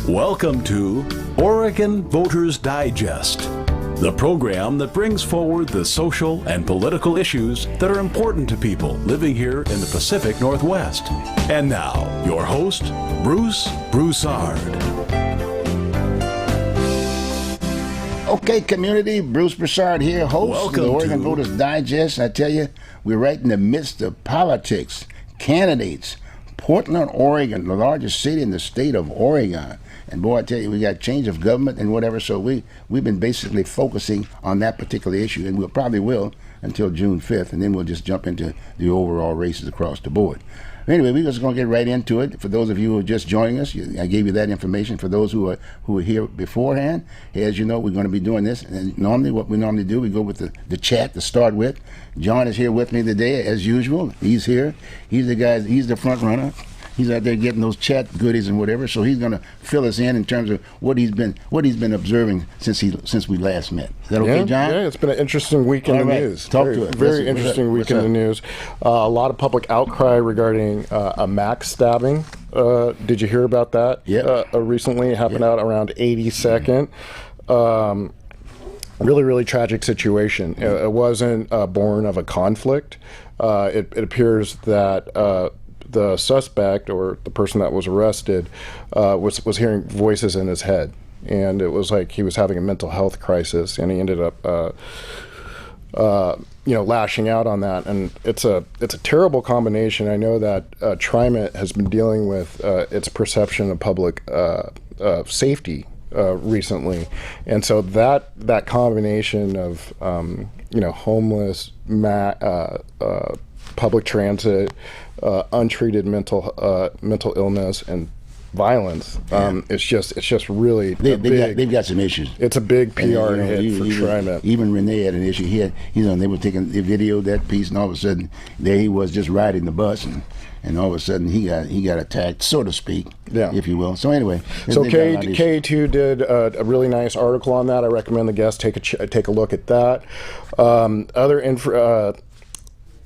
Welcome to Oregon Voters Digest, the program that brings forward the social and political issues that are important to people living here in the Pacific Northwest. And now, your host, Bruce Broussard. Okay, community, Bruce Broussard here, host Welcome of the Oregon to Voters Digest. I tell you, we're right in the midst of politics, candidates. Portland, Oregon, the largest city in the state of Oregon. And boy, I tell you, we got change of government and whatever, so we've been basically focusing on that particular issue, and we'll probably will until June 5th, and then we'll just jump into the overall races across the board. Anyway, we're just going to get right into it. For those of you who are just joining us, I gave you that information. For those who are here beforehand, as you know, we're going to be doing this. And normally, what we normally do, we go with the chat to start with. John is here with me today, as usual. He's here. He's the guy. He's the front runner. He's out there getting those chat goodies and whatever. So he's going to fill us in terms of what he's been observing since we last met. Is that okay, John? Yeah, it's been an interesting week in the news. Talk to us. Very interesting week in the news. A lot of public outcry regarding a Max stabbing. Did you hear about that? Yeah. Recently, it happened out around 82nd. Really tragic situation. It wasn't born of a conflict. It appears that the suspect, or the person that was arrested, was hearing voices in his head, and it was like he was having a mental health crisis, and he ended up lashing out on that. And it's a terrible combination. I know that TriMet has been dealing with its perception of public safety recently, and so that combination of homeless, public transit, untreated mental illness, and violence. It's just really they've got some issues. It's a big PR hit for TriMet. Even Renee had an issue. They were taking the video, that piece, and all of a sudden there he was just riding the bus, and all of a sudden he got attacked, so to speak, if you will. So another K2 did a really nice article on that. I recommend the guests take a look at that.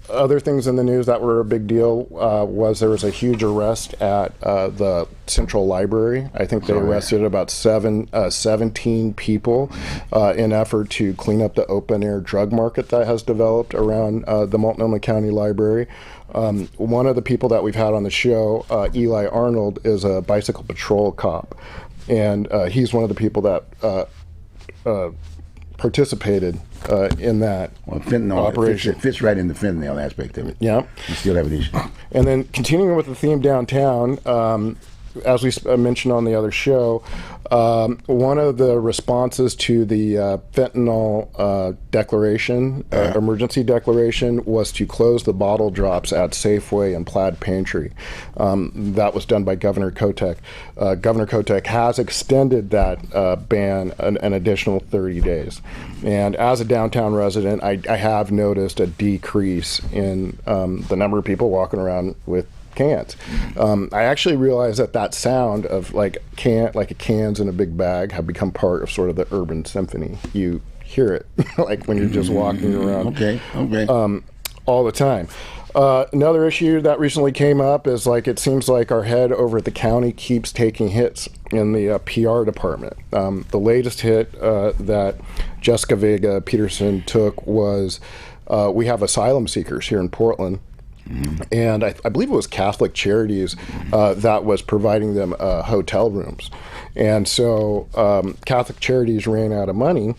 Other things in the news that were a big deal was there was a huge arrest at the Central Library. I think they arrested about 17 people in effort to clean up the open-air drug market that has developed around the Multnomah County Library. One of the people that we've had on the show, Eli Arnold, is a bicycle patrol cop, and he's one of the people that participated in that fentanyl operation. It fits right in the fentanyl aspect of it. Yeah. You still have an issue. And then continuing with the theme downtown, as we mentioned on the other show, one of the responses to the fentanyl declaration, emergency declaration, was to close the bottle drops at Safeway and Plaid Pantry. That was done by Governor Kotek. Governor Kotek has extended that ban an additional 30 days. And as a downtown resident, I have noticed a decrease in the number of people walking around with cans. I actually realized that sound of like cans in a big bag have become part of sort of the urban symphony. You hear it like when you're just walking around. Okay. All the time. Another issue that recently came up is it seems like our head over at the county keeps taking hits in the PR department. The latest hit that Jessica Vega Pederson took was we have Asylum Seekers here in Portland. And I believe it was Catholic Charities that was providing them hotel rooms. And so Catholic Charities ran out of money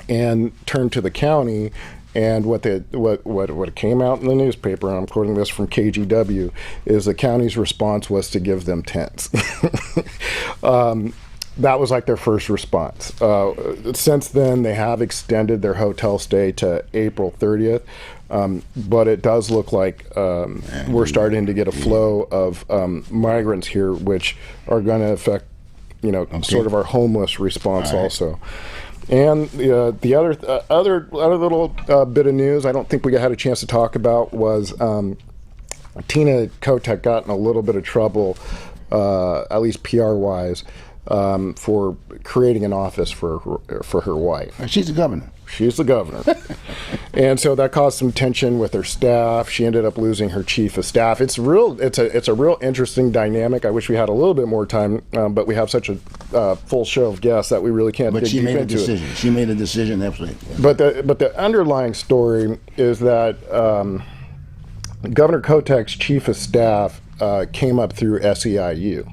and turned to the county. And what came out in the newspaper, and I'm quoting this from KGW, is the county's response was to give them tents. That was their first response. Since then, they have extended their hotel stay to April 30th. But it does look like we're starting to get a flow of migrants here, which are going to affect, sort of our homeless response also. And the other little bit of news I don't think we had a chance to talk about was Tina Kotek got in a little bit of trouble, at least PR-wise, for creating an office for her wife. She's the governor. she's the governor. And so that caused some tension with her staff. She ended up losing her chief of staff. It's a real interesting dynamic. I wish we had a little bit more time, but we have such a full show of guests that we really can't dig deep into it. But she made a decision. She made a decision, absolutely. But the underlying story is that Governor Kotek's chief of staff came up through SEIU.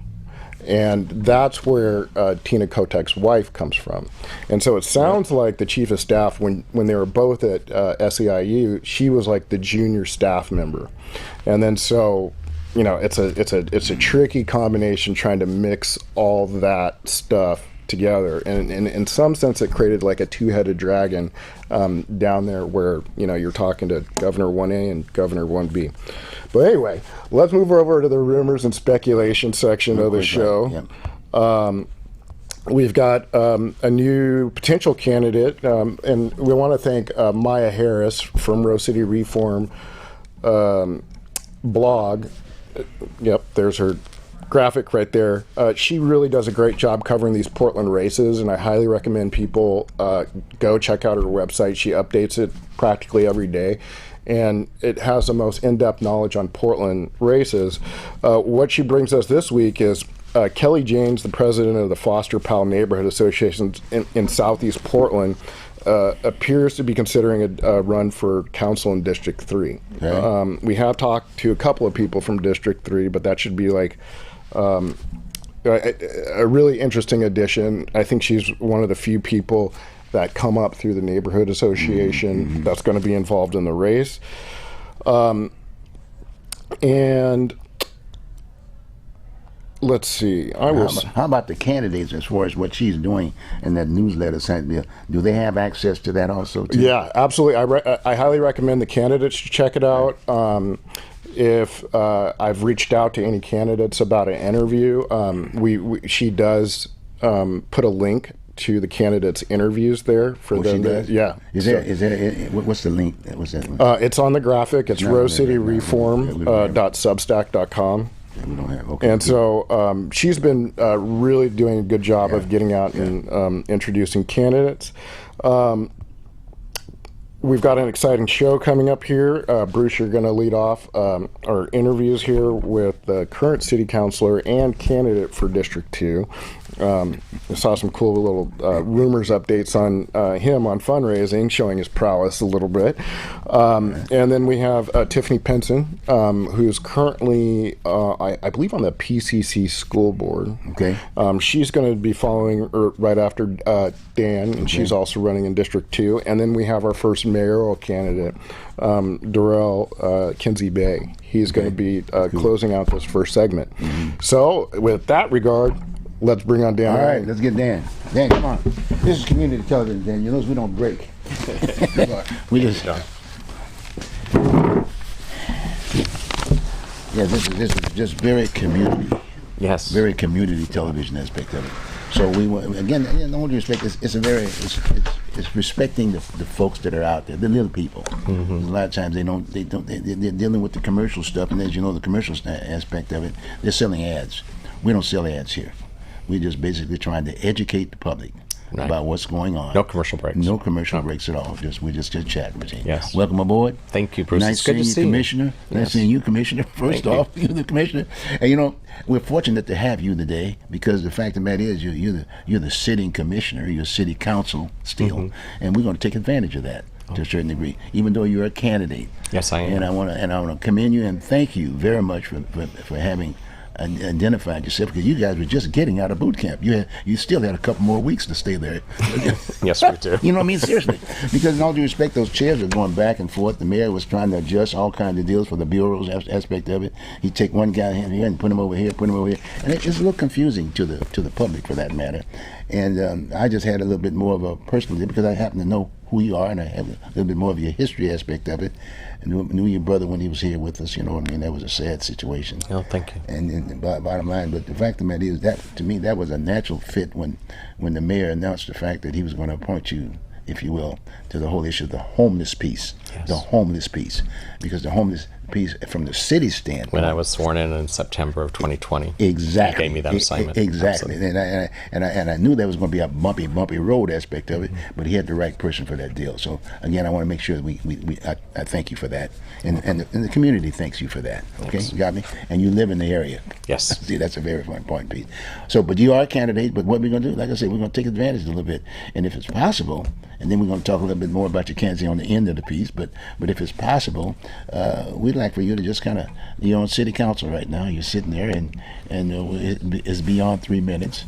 And that's where Tina Kotek's wife comes from. And so it sounds like the chief of staff, when they were both at SEIU, she was like the junior staff member. And then so, you know, it's a tricky combination trying to mix all that stuff together. And in some sense, it created like a two-headed dragon down there where, you know, you're talking to Governor 1A and Governor 1B. But anyway, let's move over to the rumors and speculation section of the show. Yep. We've got a new potential candidate, and we want to thank Maya Harris from Rose City Reform blog. Yep, there's her graphic right there. She really does a great job covering these Portland races, and I highly recommend people go check out her website. She updates it practically every day, and it has the most in-depth knowledge on Portland races. What she brings us this week is Kelly James, the president of the Foster Powell Neighborhood Association in Southeast Portland, appears to be considering a run for council in District 3. Okay. We have talked to a couple of people from District 3, but that should be like a really interesting addition. I think she's one of the few people that come up through the neighborhood association that's going to be involved in the race. And let's see. How about the candidates as far as what she's doing in that newsletter? Do they have access to that also, too? Yeah, absolutely. I highly recommend the candidates to check it out. If I've reached out to any candidates about an interview, she does put a link to the candidates' interviews there for them. Yeah. Is there? What's the link? What's that link? It's on the graphic. It's rosecityreform.substack.com. We don't have. Okay. And so she's been really doing a good job of getting out and introducing candidates. We've got an exciting show coming up here. Bruce, you're going to lead off our interviews here with the current city councilor and candidate for District 2. I saw some cool little rumors updates on him on fundraising, showing his prowess a little bit. And then we have Tiffani Penson, who's currently, I believe, on the PCC school board. Okay. She's going to be following right after Dan, and she's also running in District 2. And then we have our first mayoral candidate, Durrell Kinsey Bey. He's going to be closing out this first segment. So, with that regard, let's bring on Dan. All right, let's get Dan. Dan, come on. This is community television, Dan. You notice we don't break. We just. Yeah, this is just very community. Yes. Very community television aspect of it. So we again, in all due respect, it's respecting the folks that are out there, the little people. A lot of times they're dealing with the commercial stuff, and as you know, the commercial aspect of it, they're selling ads. We don't sell ads here. We're just basically trying to educate the public about what's going on. No commercial breaks. No commercial breaks at all. We're just chatting with you. Yes. Welcome aboard. Thank you, Bruce. Nice it's good seeing to you, see Commissioner. you. Nice seeing you, Commissioner. First off, you're the Commissioner. And you know, we're fortunate to have you today because the fact of the matter is you're the sitting Commissioner, you're City Council still, and we're going to take advantage of that to a certain degree, even though you're a candidate. Yes, I am. And I want to commend you and thank you very much for having identified yourself, because you guys were just getting out of boot camp. You still had a couple more weeks to stay there. Yes, we do. You know what I mean? Seriously. Because in all due respect, those chairs are going back and forth. The mayor was trying to adjust all kinds of deals for the bureau's aspect of it. He'd take one guy here and put him over here, and it's a little confusing to the public, for that matter. And I just had a little bit more of a personal deal because I happen to know who you are, and I have a little bit more of your history aspect of it. I knew your brother when he was here with us. You know what I mean? That was a sad situation. Oh, thank you. And bottom line, but the fact of the matter is that, to me, that was a natural fit when the mayor announced the fact that he was going to appoint you, if you will, to the whole issue of the homeless piece. the homeless piece, because the homeless piece from the city standpoint. When I was sworn in September of 2020, exactly, he gave me that assignment. Exactly, and I knew there was going to be a bumpy road aspect of it, but he had the right person for that deal. So again, I want to make sure that I thank you for that, and the community thanks you for that. Okay, Yes. you got me. And you live in the area. Yes. See, that's a very important piece. So, but you are a candidate. But what we're going to do, like I said, we're going to take advantage a little bit, and if it's possible, and then we're going to talk a little bit more about your candidacy on the end of the piece. But if it's possible, we'd like for you to just kind of, you're on city council right now. You're sitting there, and it's beyond 3 minutes.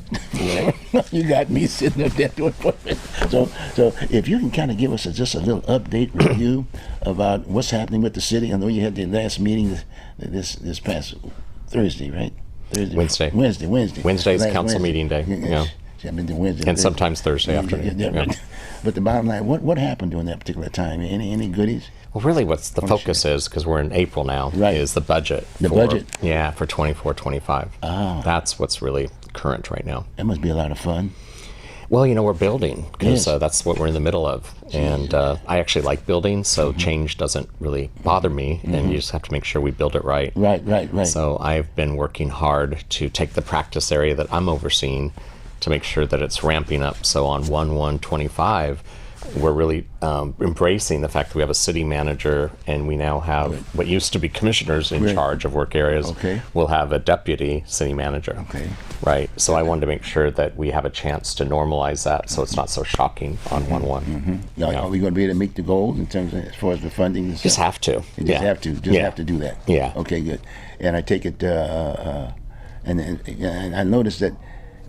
You got me sitting up there doing 4 minutes. So if you can kind of give us just a little update review about what's happening with the city. I know you had the last meeting this past Thursday, right? Wednesday Wednesday is council meeting day. Yeah. See, I've been to Wednesday. And sometimes Thursday afternoon. Yeah. But the bottom line, what happened during that particular time? Any goodies? Well, really, what's the focus is, because we're in April now, Right. is the budget. The budget? Yeah, for 24-25. Ah. That's what's really current right now. That must be a lot of fun. Well, we're building, because Yes. that's what we're in the middle of. And I actually like building, so change doesn't really bother me, and you just have to make sure we build it right. Right. So I've been working hard to take the practice area that I'm overseeing to make sure that it's ramping up. So on 1/1/25, we're really embracing the fact that we have a city manager, and we now have what used to be commissioners in Right. charge of work areas. Okay. We'll have a deputy city manager. Okay. Right. So I wanted to make sure that we have a chance to normalize that, so it's not so shocking on 1/1. Now, are we going to be able to meet the goals in terms of as far as the funding? And Just stuff? have to. You just have to. Have to do that. Yeah. Okay, good. And I take it, and I noticed that,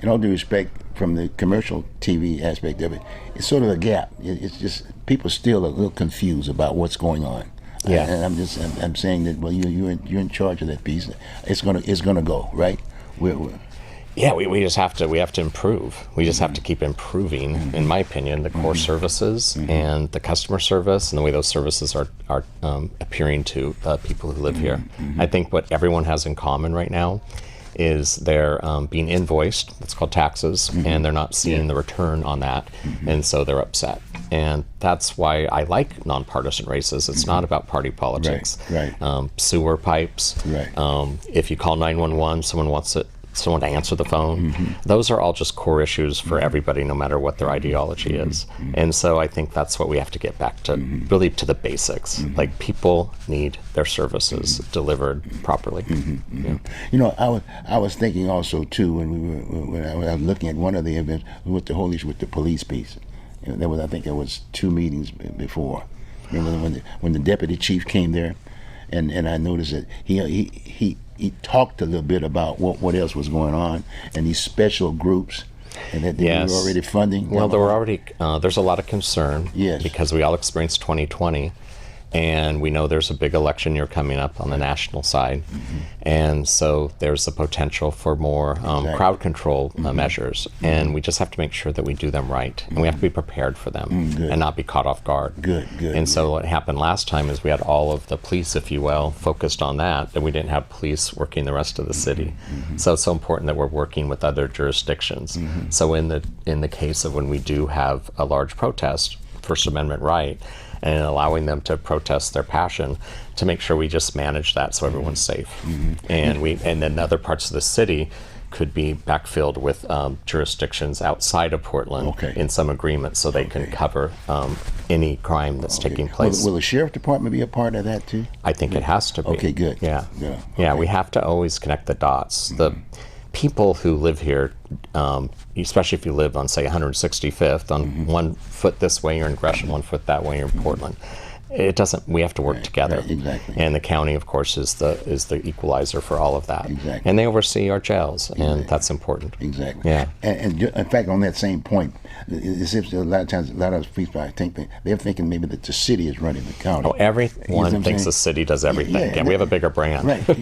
in all due respect, from the commercial TV aspect of it, it's sort of a gap. It's just people still a little confused about what's going on. Yeah. And I'm saying that, well, you're in charge of that piece. It's gonna go right. Yeah, we just have to improve. We just have to keep improving, in my opinion, the core services and the customer service and the way those services are appearing to people who live here. I think what everyone has in common right now is they're being invoiced, it's called taxes, and they're not seeing the return on that, and so they're upset. And that's why I like nonpartisan races. It's not about party politics. Right. Sewer pipes. Right. If you call 911, someone wants someone to answer the phone. Those are all just core issues for everybody, no matter what their ideology is. And so I think that's what we have to get back to, really to the basics. Like, people need their services delivered properly. Yeah. I was thinking also too when I was looking at one of the events with the whole issue with the police piece. I think there was 2 meetings before. Remember when the deputy chief came there, and I noticed that he talked a little bit about what else was going on and these special groups, and that they were already funding. Well, there were already there's a lot of concern. Yes. Because we all experienced 2020. And we know there's a big election year coming up on the national side. And so there's the potential for more crowd control measures. And we just have to make sure that we do them right. And we have to be prepared for them and not be caught off guard. Good. And so what happened last time is we had all of the police, if you will, focused on that, and we didn't have police working the rest of the city. So it's so important that we're working with other jurisdictions. So in the case of when we do have a large protest, First Amendment right, and allowing them to protest their passion, to make sure we just manage that so everyone's safe. And then other parts of the city could be backfilled with jurisdictions outside of Portland in some agreement, so they can cover any crime that's taking place. Will the sheriff department be a part of that too? I think it has to be. Okay, good. Yeah. Okay. We have to always connect the dots. The people who live here, especially if you live on, say, 165th, on 1 foot this way you're in Gresham, 1 foot that way you're in Portland. It doesn't. We have to work together. Right, exactly. And the county, of course, is the equalizer for all of that. Exactly. And they oversee our jails, and that's important. Exactly. Yeah. And in fact, on that same point, it seems a lot of times, a lot of people, I think they're thinking maybe that the city is running the county. Oh, everyone thinks the city does everything. Yeah, we have a bigger brand. Right. But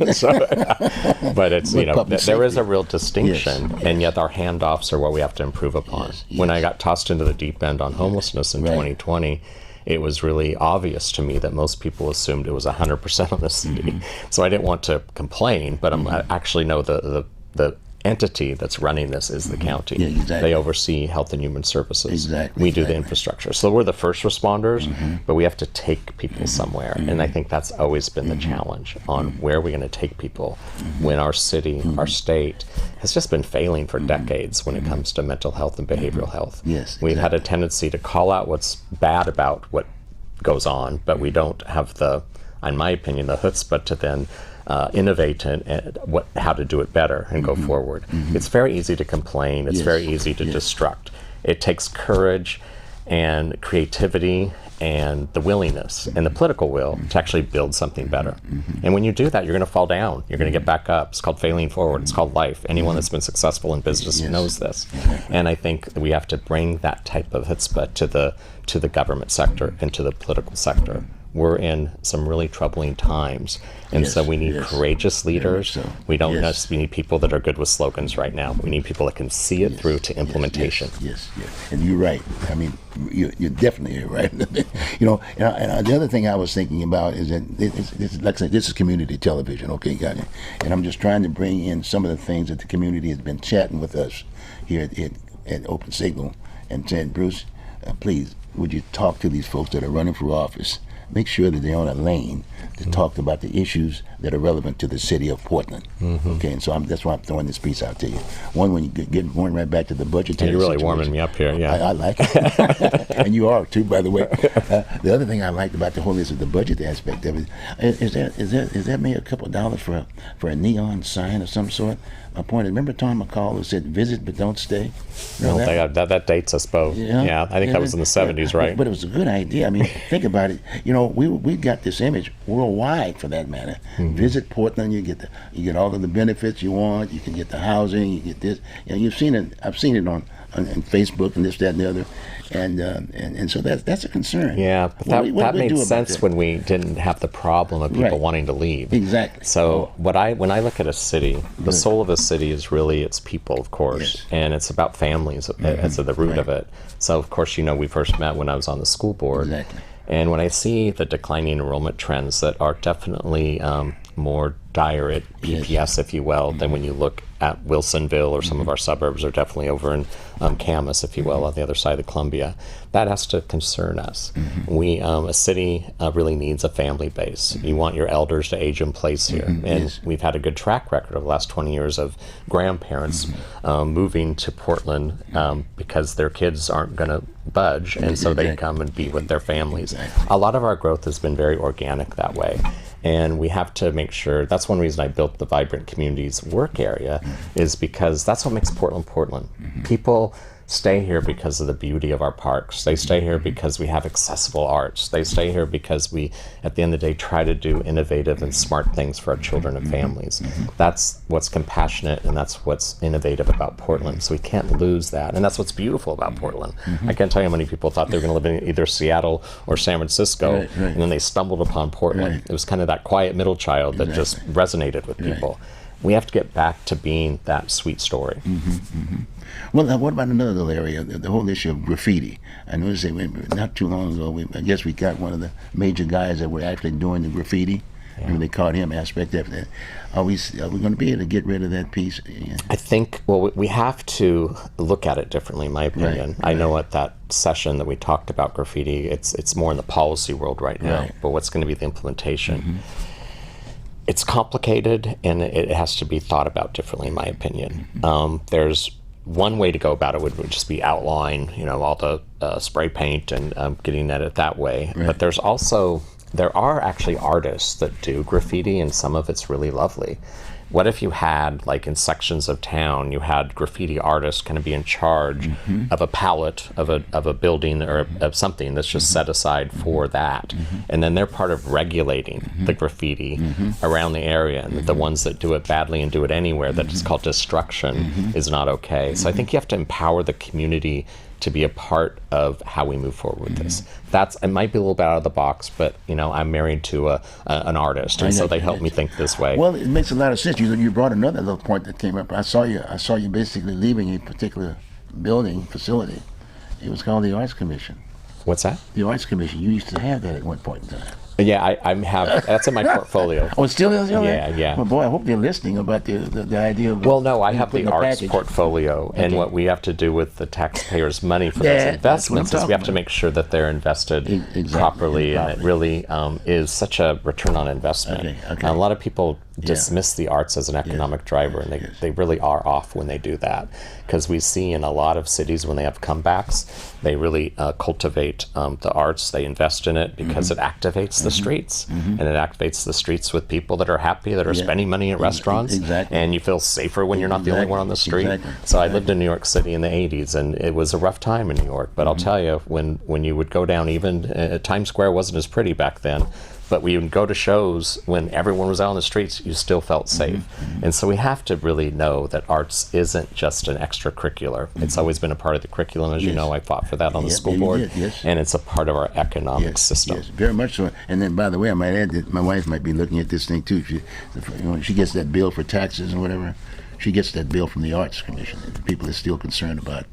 it's, there safety. is a real distinction, and yet our handoffs are what we have to improve upon. Yes. When I got tossed into the deep end on homelessness in 2020, it was really obvious to me that most people assumed it was 100% on the city. So I didn't want to complain, but I actually know the entity that's running this is the county. Yeah, exactly. They oversee health and human services. Exactly. We do the infrastructure. So we're the first responders, but we have to take people somewhere. And I think that's always been the challenge on where are we going to take people when our city, our state has just been failing for decades when it comes to mental health and behavioral health. Yes, We've had a exactly. tendency to call out what's bad about what goes on, but we don't have the, in my opinion, the chutzpah to then innovate and how to do it better and go forward. It's very easy to complain. It's Yes. very easy to destruct. It takes courage and creativity and the willingness and the political will to actually build something better. And when you do that, you're going to fall down. You're going to get back up. It's called failing forward. It's called life. Anyone that's been successful in business knows this. And I think that we have to bring that type of chutzpah to the government sector and to the political sector. We're in some really troubling times, and so we need courageous leaders. so. We don't Yes. necessarily need people that are good with slogans right now. We need people that can see it through to implementation. Yes. And you're right. I mean, you're definitely right. You know, and the other thing I was thinking about is that like I said, this is community television. Okay, got it. And I'm just trying to bring in some of the things that the community has been chatting with us here at Open Signal and said, Bruce, please, would you talk to these folks that are running for office? Make sure that they're on a lane to talk about the issues that are relevant to the city of Portland. Okay, and so that's why I'm throwing this piece out to you. One, when you get going right back to the budgetary You're really situation. warming me up here, yeah. I like it. And you are too, by the way. The other thing I liked about the whole is the budget aspect of it. Is that maybe a couple of dollars for a neon sign of some sort? My point is, remember Tom McCall who said, "Visit but don't stay"? Remember That dates us both. Yeah, I think that was in the 70s, right? But it was a good idea. I mean, think about it. You know, we got this image worldwide, for that matter. Visit Portland, you get all of the benefits you want. You can get the housing, you get this. You know, you've seen it. I've seen it on Facebook and this, that, and the other. And so that's a concern. Yeah, but that made sense when we didn't have the problem of people wanting to leave. Exactly. So when I look at a city, the soul of a city is really its people, of course, and it's about families as the root of it. So of course, you know, we first met when I was on the school board. Exactly. And when I see the declining enrollment trends that are definitely more dire at PPS, if you will, than when you look at Wilsonville or some of our suburbs, or definitely over in Camas, if you will, on the other side of Columbia, that has to concern us. We, a city really needs a family base. You want your elders to age in place here. And we've had a good track record over the last 20 years of grandparents moving to Portland because their kids aren't going to budge, and so they come and be with their families. A lot of our growth has been very organic that way. And we have to make sure, that's one reason I built the Vibrant Communities work area, is because that's what makes Portland Portland. People stay here because of the beauty of our parks. They stay here because we have accessible arts. They stay here because we, at the end of the day, try to do innovative and smart things for our children and families. That's what's compassionate, and that's what's innovative about Portland. So we can't lose that. And that's what's beautiful about Portland. I can't tell you how many people thought they were going to live in either Seattle or San Francisco, and then they stumbled upon Portland. It was kind of that quiet middle child that just resonated with people. We have to get back to being that sweet story. Well, what about another little area, the whole issue of graffiti? I noticed that not too long ago, I guess we got one of the major guys that were actually doing the graffiti. Remember they caught him aspect of that. Are we going to be able to get rid of that piece? I think, well, we have to look at it differently, in my opinion. I know at that session that we talked about graffiti, it's more in the policy world right now, but what's going to be the implementation? It's complicated, and it has to be thought about differently, in my opinion. There's one way to go about it would just be outlawing, all the spray paint and getting at it that way. But there are actually artists that do graffiti, and some of it's really lovely. What if you had, like in sections of town, you had graffiti artists kind of be in charge of a palette of a building or of something that's just set aside for that, and then they're part of regulating the graffiti around the area, and the ones that do it badly and do it anywhere that is called destruction is not okay. So I think you have to empower the community to be a part of how we move forward with this. It might be a little bit out of the box, but I'm married to an artist, and so they help me think this way. Well, it makes a lot of sense. You brought another little point that came up. I saw you basically leaving a particular building facility. It was called the Arts Commission. What's that? The Arts Commission. You used to have that at one point in time. Yeah, I have. That's in my portfolio. Oh, it's still is? Yeah. Well, boy, I hope they're listening about the idea of. Well, no, I have putting the a arts package. portfolio, and Okay. what we have to do with the taxpayers' money for Yeah, those that's investments what I'm is we have to talking make sure that they're invested Exactly, properly, and it properly. really is such a return on investment. Okay. A lot of people dismiss the arts as an economic driver, and they really are off when they do that, because we see in a lot of cities when they have comebacks, they really cultivate the arts, they invest in it because it activates the streets, and it activates the streets with people that are happy, that are spending money at restaurants, Exactly. and you feel safer when you're not the only one on the street. Exactly. So I lived in New York City in the 80s, and it was a rough time in New York, but I'll tell you, when you would go down, even Times Square wasn't as pretty back then, but we would go to shows when everyone was out on the streets, you still felt safe. And so we have to really know that arts isn't just an extracurricular. It's always been a part of the curriculum. As you know, I fought for that on the school you board. did, yes. And it's a part of our economic system. Yes, very much so. And then, by the way, I might add that my wife might be looking at this thing too. She gets that bill for taxes and whatever. She gets that bill from the Arts Commission. And people are still concerned about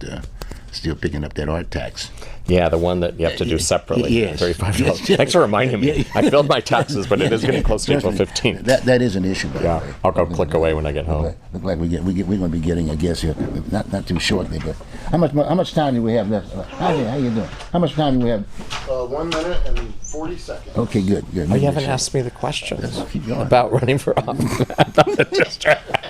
still picking up that art tax. Yeah, the one that you have to do separately. Yes. $35. Yes. Thanks for reminding me. I filled my taxes, but it is getting close to April 15th. That is an issue. By the way. I'll go click away when I get home. Look like we're going to be getting a guest here, not too shortly. But how much time do we have left? How you doing? How much time do we have? 1 minute and 40 seconds. Okay, good. Oh, you haven't asked me the questions Keep going. about running for office.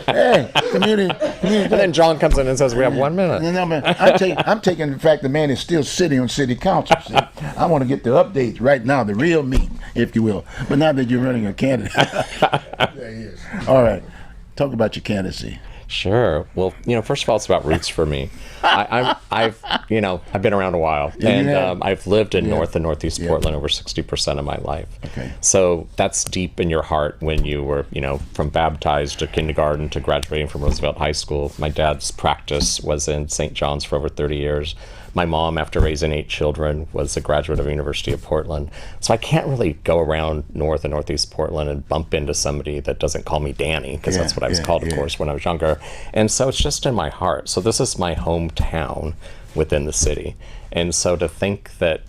Hey, community. And then John comes in and says, we have 1 minute. No, man, I'm taking the fact the man is still sitting on city council. See? I want to get the updates right now, the real meat, if you will. But now that you're running a candidate. There he is. All right. Talk about your candidacy. Sure. Well, first of all, it's about roots for me. I've been around a while, and I've lived in North and Northeast Portland over 60% of my life. Okay. So that's deep in your heart when you were, from baptized to kindergarten to graduating from Roosevelt High School. My dad's practice was in St. John's for over 30 years. My mom, after raising 8 children, was a graduate of the University of Portland. So I can't really go around North and Northeast Portland and bump into somebody that doesn't call me Danny, because that's what I was called, of course, when I was younger. And so it's just in my heart. So this is my hometown within the city. And so to think that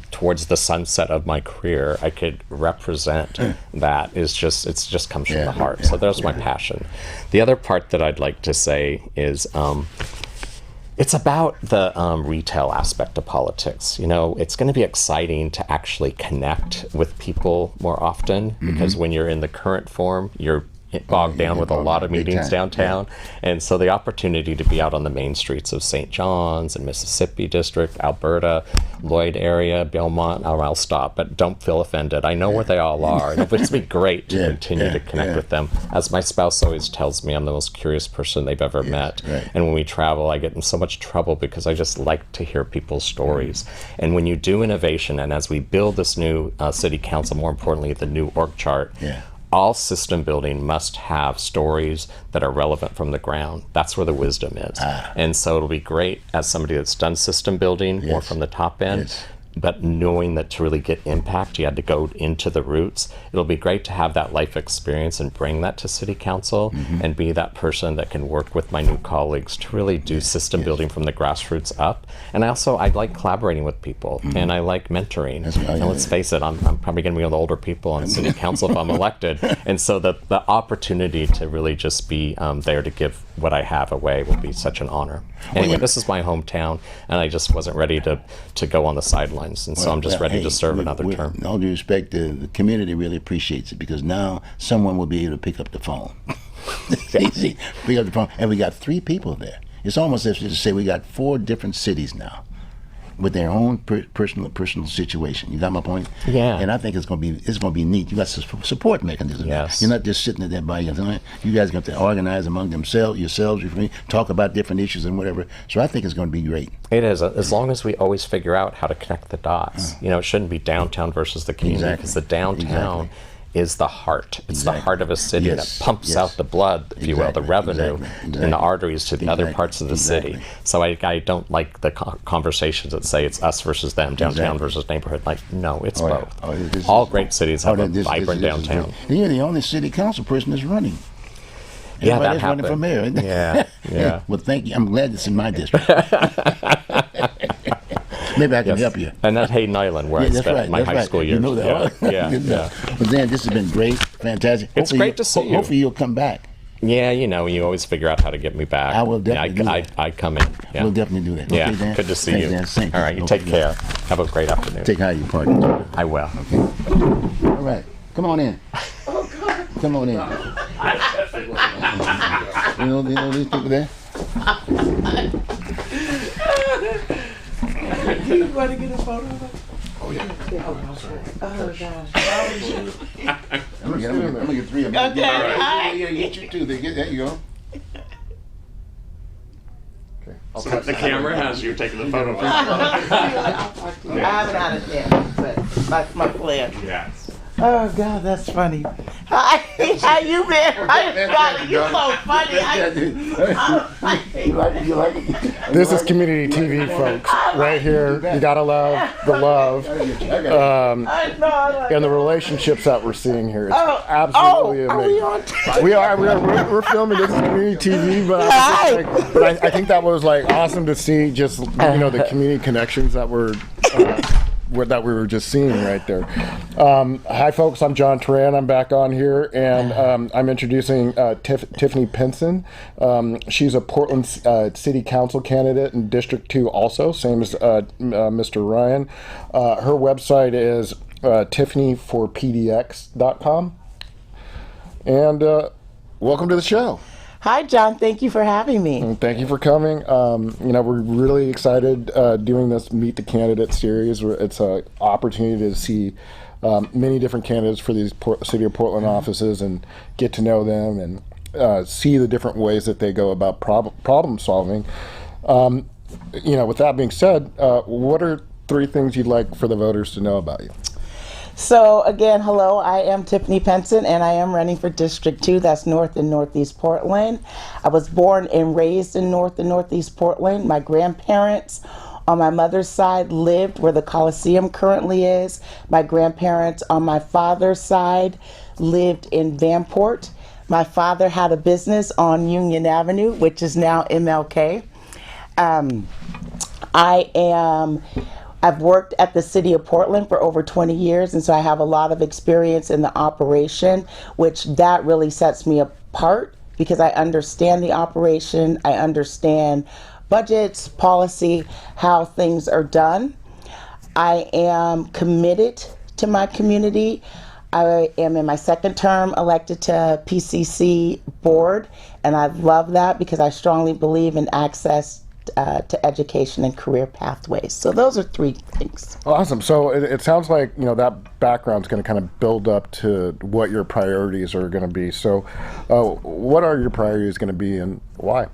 towards the sunset of my career, I could represent that it just comes from the heart. So there's my passion. The other part that I'd like to say is, it's about the retail aspect of politics. It's going to be exciting to actually connect with people more often, because when you're in the current form, you're bogged down with a lot of meetings downtown. And so the opportunity to be out on the main streets of St. John's and Mississippi District, Alberta, Lloyd area, Belmont, I'll stop, but don't feel offended. I know where they all are. But it's been great to continue to connect with them. As my spouse always tells me, I'm the most curious person they've ever met. Right. And when we travel, I get in so much trouble because I just like to hear people's stories. And when you do innovation, and as we build this new city council, more importantly, the new org chart, all system building must have stories that are relevant from the ground. That's where the wisdom is. And so it'll be great as somebody that's done system building more from the top end, but knowing that to really get impact, you had to go into the roots. It'll be great to have that life experience and bring that to city council and be that person that can work with my new colleagues to really do system building from the grassroots up. And I like collaborating with people, and I like mentoring. And let's face it, I'm probably going to be one of the older people on city council if I'm elected. And so the opportunity to really just be there to give what I have away will be such an honor. Anyway, this is my hometown, and I just wasn't ready to go on the sidelines. And so I'm just ready to serve another term. In all due respect, the community really appreciates it, because now someone will be able to pick up the phone. Pick up the phone, and we got 3 people there. It's almost as if to say we got 4 different cities now with their own personal situation. You got my point? Yeah. And I think it's going to be neat. You got support mechanisms. Yes. You're not just sitting there by yourself. You guys got to organize among yourselves, talk about different issues and whatever. So I think it's going to be great. It is, as long as we always figure out how to connect the dots. It shouldn't be downtown versus the community, because the downtown is the heart. It's the heart of a city that pumps out the blood, if you will, the revenue and the arteries to the other parts of the city. So I don't like the conversations that say it's us versus them, downtown versus neighborhood. Like, no, it's both. All great cities have a vibrant downtown. And you're the only city council person that's running. Yeah, that Everybody's running for mayor, isn't it? Yeah. Well, thank you. I'm glad it's in my district. Maybe I can Yes. help you. And that's Hayden Island, where I That's spent right. my That's high right. school You years. know that. Yeah, Good yeah. enough. But then this has been great, fantastic. It's great to see you. Hopefully you'll come back. Yeah, you know, you always figure out how to get me back. I will definitely do that. I come in. Yeah. We'll definitely do that. Yeah, Okay, Dan? good to see Thanks, you. Dan. Thank All right, you take care. Have a great afternoon. Take care of your party. I will. All right. Come on in. Come on in. You know these people there? Do you want to get a photo of it? Oh, yeah. Oh, gosh. I'm gonna get three of them. Okay, hi. Yeah, get you two. There you go. The camera has you taking the photo. I haven't had it yet, but that's my plan. Yes. Oh, God, that's funny. Hi, how you been? You're so funny. You like it? This is community TV, folks. Right here, you gotta love the love I know, I like and the relationships that we're seeing here. It's Oh, absolutely are we amazing. on? We're filming this is community TV, but I think that was like awesome to see. Just the community connections that were. That we were just seeing right there. Hi, folks. I'm John Toran. I'm back on here, and I'm introducing Tiffani Penson. She's a Portland City Council candidate in District 2 also, same as Mr. Ryan. Her website is tiffanyforpdx.com. And welcome to the show. Hi, John. Thank you for having me. And thank you for coming. We're really excited doing this Meet the Candidate series. It's an opportunity to see many different candidates for these City of Portland offices and get to know them and see the different ways that they go about problem solving. With that being said, what are 3 things you'd like for the voters to know about you? So again, hello, I am Tiffani Penson and I am running for District 2, that's North and Northeast Portland. I was born and raised in North and Northeast Portland. My grandparents on my mother's side lived where the Coliseum currently is. My grandparents on my father's side lived in Vanport. My father had a business on Union Avenue, which is now MLK. I've worked at the City of Portland for over 20 years, and so I have a lot of experience in the operation, which that really sets me apart because I understand the operation, I understand budgets, policy, how things are done. I am committed to my community. I am in my 2nd term elected to PCC board, and I love that because I strongly believe in access to education and career pathways. So those are 3 things. Awesome. So it sounds like that background's going to kind of build up to what your priorities are going to be. So what are your priorities going to be and why?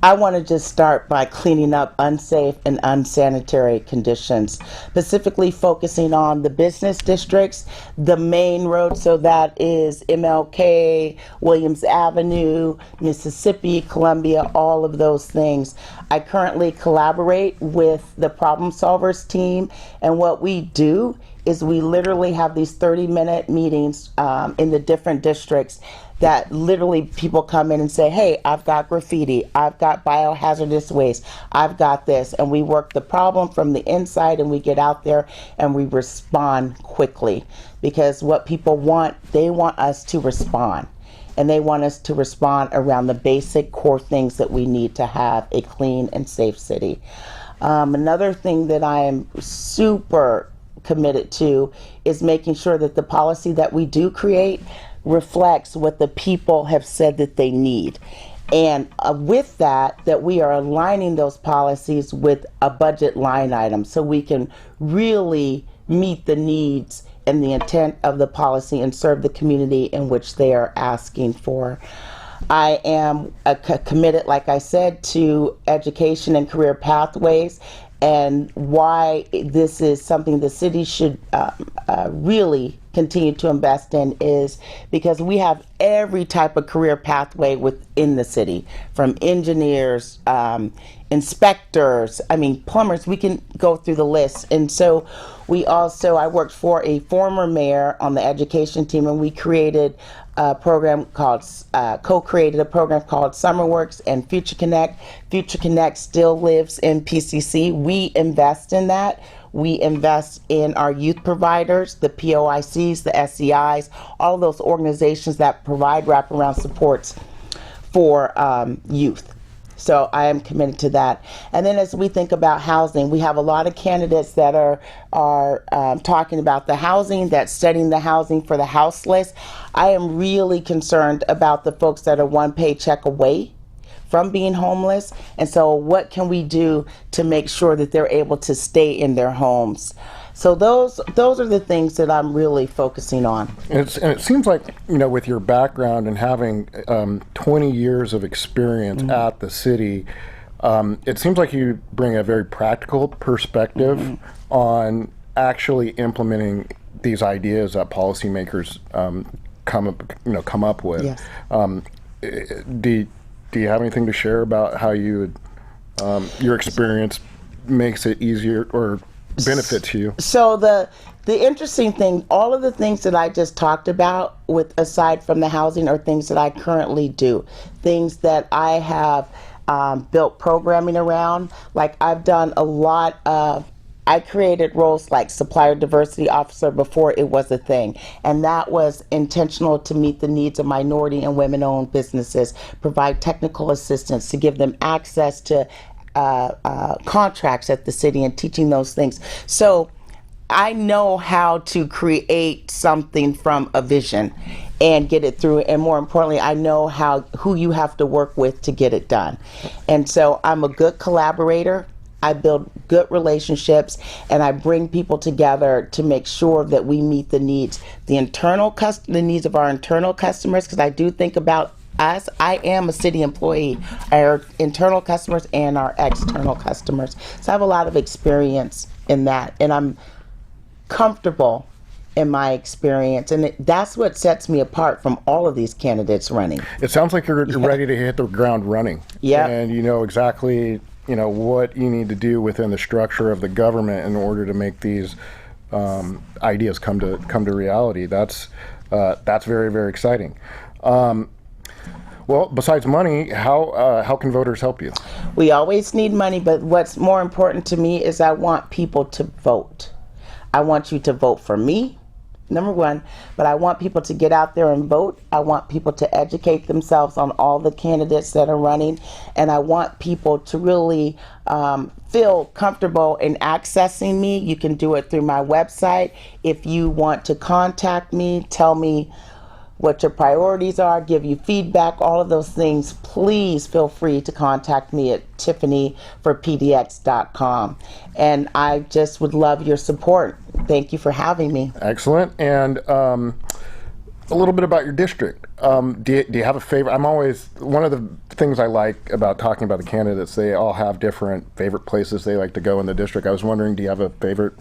I want to just start by cleaning up unsafe and unsanitary conditions, specifically focusing on the business districts, the main road, so that is MLK, Williams Avenue, Mississippi, Columbia, all of those things. I currently collaborate with the Problem Solvers team, and what we do is we literally have these 30-minute meetings in the different districts that literally people come in and say, hey, I've got graffiti, I've got biohazardous waste, I've got this, and we work the problem from the inside and we get out there and we respond quickly because what people want, they want us to respond. And they want us to respond around the basic core things that we need to have a clean and safe city. Another thing that I am super committed to is making sure that the policy that we do create reflects what the people have said that they need. And with that we are aligning those policies with a budget line item so we can really meet the needs and the intent of the policy and serve the community in which they are asking for. I am committed, like I said, to education and career pathways, and why this is something the city should really continue to invest in is because we have every type of career pathway within the city, from engineers, inspectors, plumbers, we can go through the list. And so I worked for a former mayor on the education team, and we created a program called, co-created a program called SummerWorks and Future Connect. Future Connect still lives in PCC. We invest in that. We invest in our youth providers, the POICs, the SEIs, all those organizations that provide wraparound supports for youth. So I am committed to that. And then as we think about housing, we have a lot of candidates that are talking about the housing, that's studying the housing for the houseless. I am really concerned about the folks that are one paycheck away from being homeless. And so what can we do to make sure that they're able to stay in their homes? So those are the things that I'm really focusing on. And it seems like, with your background and having 20 years of experience at the city, it seems like you bring a very practical perspective on actually implementing these ideas that policymakers come up with. Yes. Do you have anything to share about how you your experience makes it easier or benefits you? So the interesting thing, all of the things that I just talked about, with aside from the housing, are things that I currently do, things that I have built programming around. Like I've done a lot of, I created roles like supplier diversity officer before it was a thing. And that was intentional to meet the needs of minority and women-owned businesses, provide technical assistance to give them access to contracts at the city and teaching those things. So I know how to create something from a vision and get it through. And more importantly, I know who you have to work with to get it done. And so I'm a good collaborator. I build good relationships, and I bring people together to make sure that we meet the needs, the needs of our internal customers, because I do think about us. I am a city employee, our internal customers and our external customers. So I have a lot of experience in that, and I'm comfortable in my experience, and that's what sets me apart from all of these candidates running. It sounds like you're ready to hit the ground running. Yeah. And you know exactly what you need to do within the structure of the government in order to make these ideas come to reality. That's very, very exciting. Well, besides money, how can voters help you? We always need money, but what's more important to me is I want people to vote. I want you to vote for me, number one, but I want people to get out there and vote. I want people to educate themselves on all the candidates that are running, and I want people to really feel comfortable in accessing me. You can do it through my website. If you want to contact me, tell me what your priorities are, give you feedback, all of those things, please feel free to contact me at tiffanyforpdx.com. And I just would love your support. Thank you for having me. Excellent. And a little bit about your district. Do you have a favorite? One of the things I like about talking about the candidates, they all have different favorite places they like to go in the district. I was wondering, do you have a favorite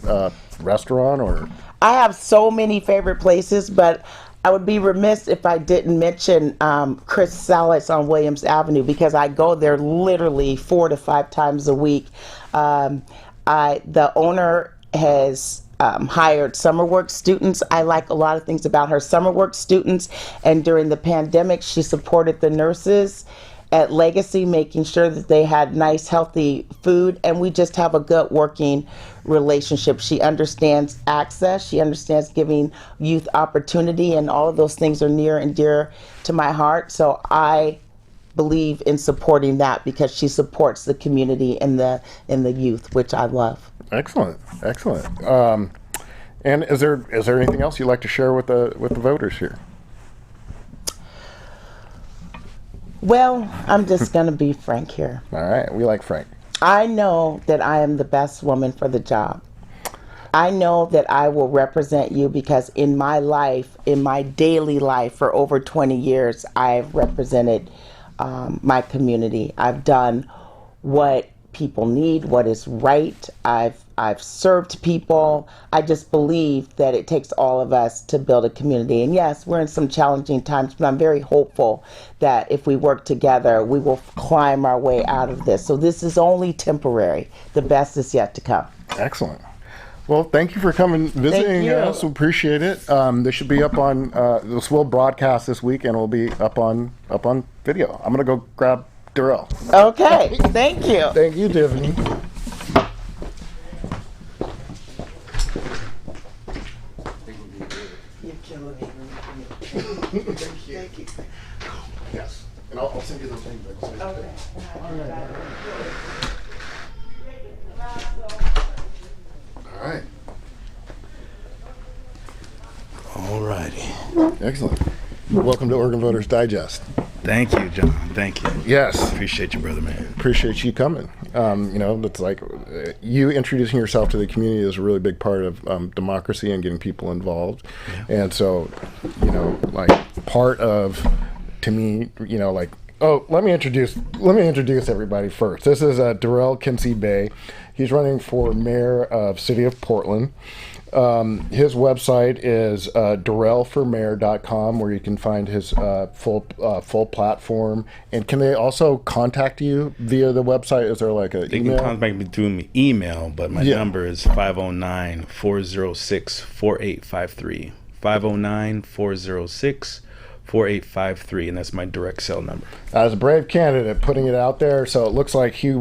restaurant or? I have so many favorite places, but I would be remiss if I didn't mention Chris Salas on Williams Avenue, because I go there literally 4 to 5 times a week. The owner has hired summer work students. I like a lot of things about her summer work students, and during the pandemic she supported the nurses at Legacy, making sure that they had nice, healthy food, and we just have a good working relationship. She understands access, she understands giving youth opportunity, and all of those things are near and dear to my heart. So I believe in supporting that because she supports the community and the youth, which I love. Excellent. And is there anything else you'd like to share with the voters here? Well, I'm just going to be frank here. All right, we like frank. I know that I am the best woman for the job. I know that I will represent you because in my life, in my daily life for over 20 years, I've represented my community. I've done what people need, what is right. I've served people. I just believe that it takes all of us to build a community. And yes, we're in some challenging times, but I'm very hopeful that if we work together, we will climb our way out of this. So this is only temporary. The best is yet to come. Excellent. Well, thank you for coming, visiting you. us. We appreciate it. This should be up on, this will broadcast this week and will be up on video. I'm going to go grab Durrell. Okay, thank you. Thank you, Tiffany. You're killing me. Thank you. Yes. And I'll send you those things. Okay. All right. All righty. Excellent. Welcome to Oregon Voters Digest. Thank you, John. Thank you. Yes. Appreciate you, brother, man. Appreciate you coming. It's like you introducing yourself to the community is a really big part of democracy and getting people involved. Yeah. And so, part of, to me, let me introduce everybody first. This is Durrell Kinsey Bey. He's running for mayor of City of Portland. His website is durrellformayor.com, where you can find his full platform. And can they also contact you via the website? Is there like an They email? can contact me through email, but my number is 509-406-4853. 509-406-4853, and that's my direct cell number. As a brave candidate, putting it out there, so it looks like he's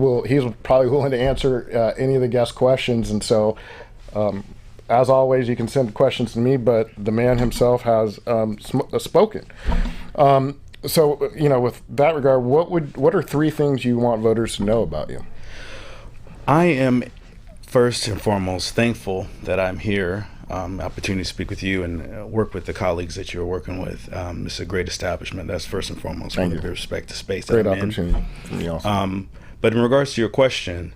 probably willing to answer any of the guest questions. And so, as always, you can send questions to me, but the man himself has spoken. So, with that regard, what are 3 things you want voters to know about you? I am first and foremost thankful that I'm here, opportunity to speak with you and work with the colleagues that you're working with. It's a great establishment. That's first and foremost. Thank you. With respect to space. Great that I'm opportunity for me also. But in regards to your question,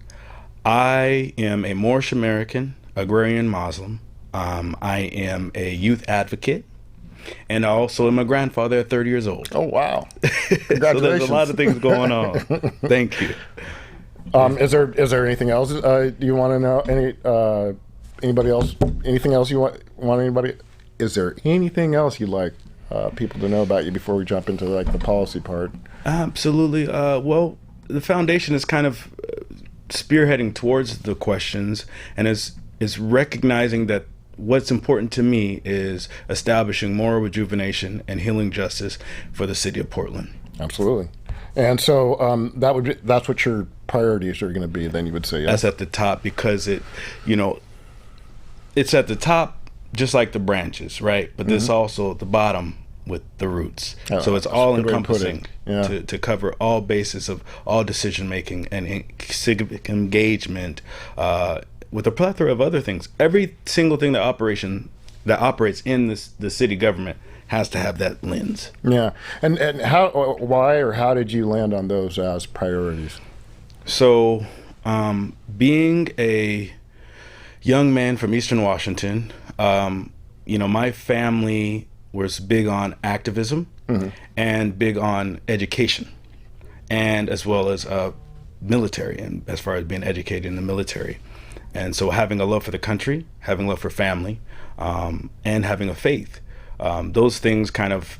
I am a Moorish American, agrarian Moslem. I am a youth advocate, and I also am a grandfather at 30 years old. Oh, wow. Congratulations. So there's a lot of things going on. Thank you. Is there anything else you want to know? Anybody else? Anything else you want anybody? Is there anything else you'd like people to know about you before we jump into the policy part? Absolutely. Well, the foundation is kind of spearheading towards the questions, and is recognizing that what's important to me is establishing moral rejuvenation and healing justice for the city of Portland. Absolutely. And so that's what your priorities are going to be. Then you would say, yeah. That's at the top, because it's at the top just like the branches, right? But there's also at the bottom with the roots. So it's all encompassing to cover all bases of all decision making and civic engagement, with a plethora of other things. Every single thing that operates in the city government has to have that lens. Yeah. And how did you land on those as priorities? So, being a young man from Eastern Washington, my family was big on activism and big on education, and as well as military, and as far as being educated in the military. And so having a love for the country, having love for family, and having a faith, those things kind of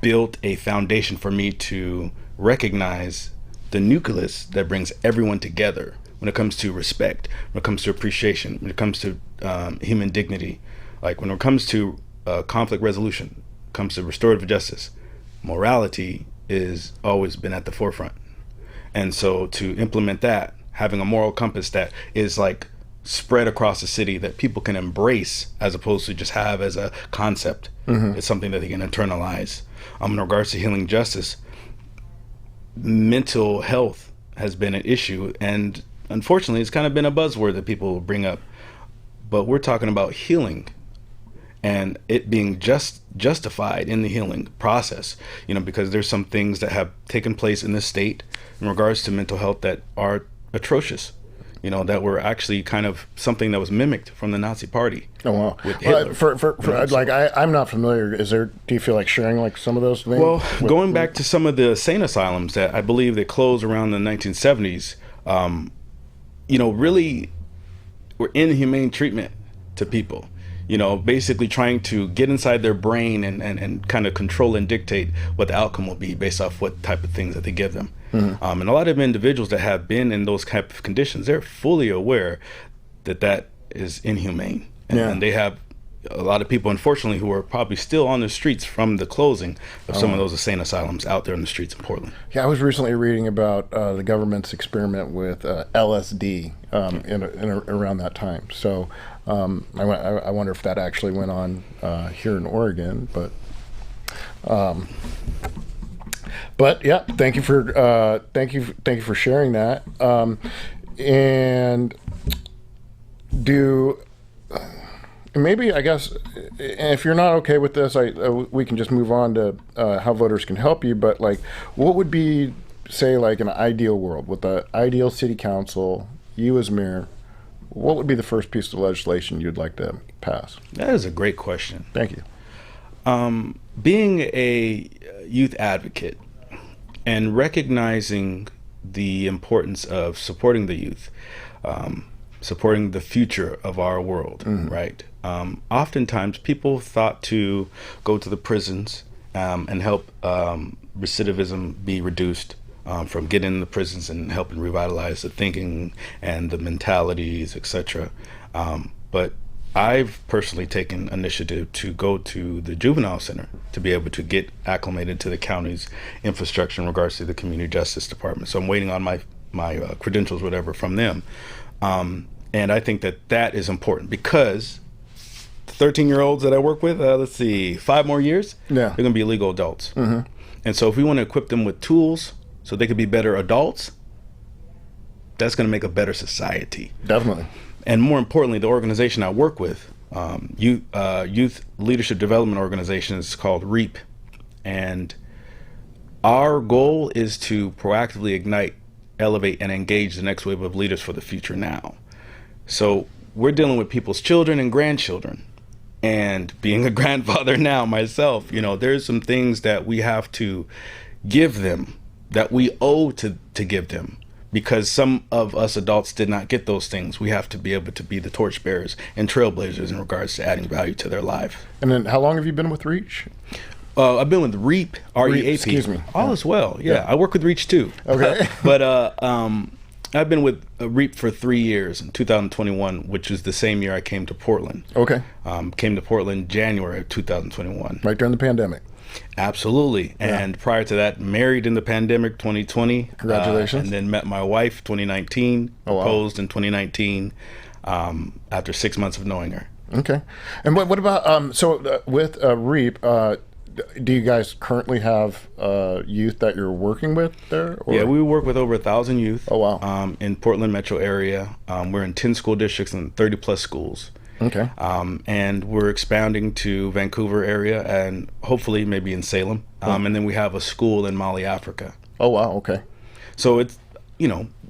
built a foundation for me to recognize the nucleus that brings everyone together when it comes to respect, when it comes to appreciation, when it comes to human dignity, like when it comes to conflict resolution, comes to restorative justice, morality is always been at the forefront. And so to implement that, having a moral compass that is like spread across the city that people can embrace as opposed to just have as a concept, it's something that they can internalize. In regards to healing justice, mental health has been an issue, and unfortunately it's kind of been a buzzword that people bring up, but we're talking about healing and it being justified in the healing process, because there's some things that have taken place in this state in regards to mental health that are atrocious, that were actually kind of something that was mimicked from the Nazi Party. Oh, wow. With Hitler. I'm not familiar. Do you feel like sharing some of those things? Well, going back to some of the sane asylums that I believe they closed around the 1970s, really were inhumane treatment to people. Basically trying to get inside their brain and kind of control and dictate what the outcome will be based off what type of things that they give them. And a lot of individuals that have been in those type of conditions, they're fully aware that is inhumane. And, Yeah. and they have a lot of people, unfortunately, who are probably still on the streets from the closing of some of those insane asylums out there in the streets in Portland. Yeah, I was recently reading about the government's experiment with LSD around that time. So I wonder if that actually went on here in Oregon. But yeah, thank you for sharing that. And maybe, I guess, if you're not okay with this, we can just move on to how voters can help you. But like, what would be, say, like an ideal world with the ideal city council, you as mayor? What would be the first piece of legislation you'd like to pass? That is a great question. Thank you. Being a youth advocate and recognizing the importance of supporting the youth, supporting the future of our world, right? Oftentimes people thought to go to the prisons and help recidivism be reduced from getting in the prisons and helping revitalize the thinking and the mentalities, etc. But I've personally taken initiative to go to the juvenile center to be able to get acclimated to the county's infrastructure in regards to the community justice department. So I'm waiting on my credentials, whatever, from them. And I think that is important because 13-year-olds that I work with, 5 more years, they're going to be legal adults. And so if we want to equip them with tools so they could be better adults, that's going to make a better society. Definitely. And more importantly, the organization I work with, Youth Leadership Development Organization, is called REAP. And our goal is to proactively ignite, elevate, and engage the next wave of leaders for the future now. So we're dealing with people's children and grandchildren. And being a grandfather now myself, there's some things that we have to give them, that we owe to give them. Because some of us adults did not get those things. We have to be able to be the torchbearers and trailblazers in regards to adding value to their life. And then how long have you been with REACH? I've been with REAP, R-E-A-P. Excuse me. All is well. Yeah, I work with REACH too. Okay. But I've been with REAP for 3 years, in 2021, which is the same year I came to Portland. Okay. Came to Portland January of 2021. Right during the pandemic. Absolutely. And prior to that, married in the pandemic, 2020. Congratulations. And then met my wife, 2019. Oh, wow. Proposed in 2019 after 6 months of knowing her. Okay. And what about, with REAP, do you guys currently have youth that you're working with there? Or? Yeah, we work with over 1,000 youth. Oh, wow. In Portland metro area. We're in 10 school districts and 30 plus schools. Okay. And we're expanding to Vancouver area and hopefully maybe in Salem. And then we have a school in Mali, Africa. Oh, wow. Okay. So it's,